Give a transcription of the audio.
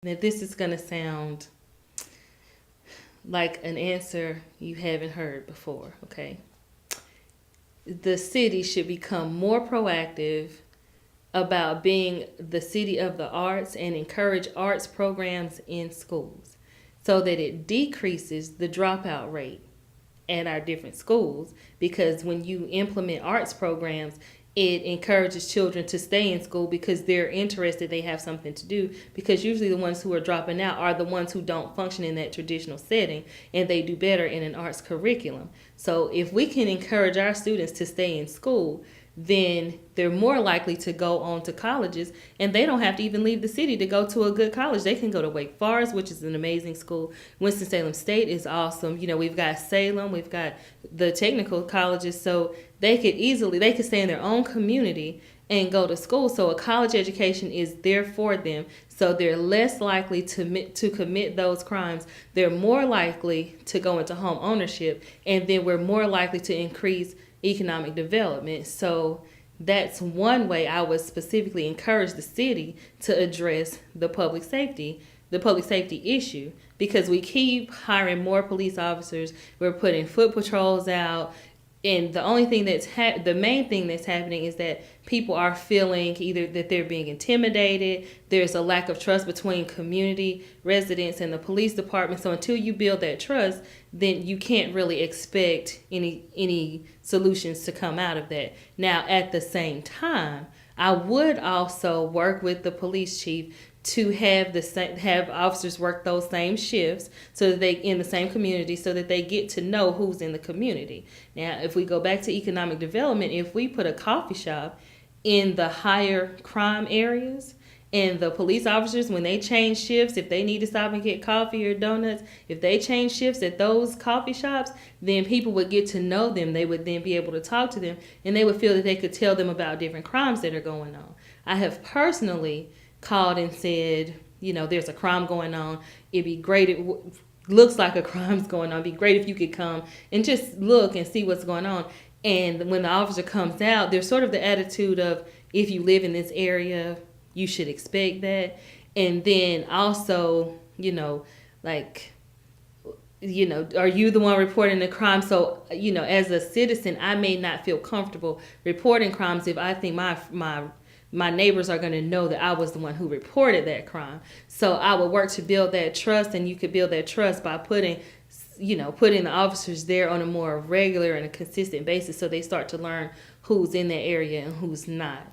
Now, this is going to sound like an answer you haven't heard before, okay? The city should become more proactive about being the city of the arts and encourage arts programs in schools so that it decreases the dropout rate at our different schools, because when you implement arts programs, it encourages children to stay in school because they're interested, they have something to do, because usually the ones who are dropping out are the ones who don't function in that traditional setting and they do better in an arts curriculum. So if we can encourage our students to stay in school, then they're more likely to go on to colleges, and they don't have to even leave the city to go to a good college. They can go to Wake Forest, which is an amazing school. Winston-Salem State is awesome. You know, we've got Salem, we've got the technical colleges, so they could stay in their own community and go to school. So a college education is there for them. So they're less likely to commit those crimes. They're more likely to go into home ownership, and then we're more likely to increase economic development. So that's one way I would specifically encourage the city to address the public safety issue, because we keep hiring more police officers. We're putting foot patrols out. And the only thing the main thing that's happening is that people are feeling either that they're being intimidated. There's a lack of trust between community residents and the police department. So until you build that trust, then you can't really expect any solutions to come out of that. Now, at the same time, I would also work with the police chief to have officers work those same shifts so that they in the same community, so that they get to know who's in the community. Now, if we go back to economic development, if we put a coffee shop in the higher crime areas, and the police officers, when they change shifts, if they need to stop and get coffee or donuts, if they change shifts at those coffee shops, then people would get to know them. They would then be able to talk to them, and they would feel that they could tell them about different crimes that are going on. I have personally called and said, you know, there's a crime going on. It'd be great. It looks like a crime's going on. It'd be great if you could come and just look and see what's going on. And when the officer comes out, there's sort of the attitude of, if you live in this area, you should expect that. And then also, you know, like, you know, are you the one reporting the crime? So, you know, as a citizen, I may not feel comfortable reporting crimes if I think my neighbors are going to know that I was the one who reported that crime. So I would work to build that trust, and you could build that trust by putting the officers there on a more regular and a consistent basis, so they start to learn who's in that area and who's not.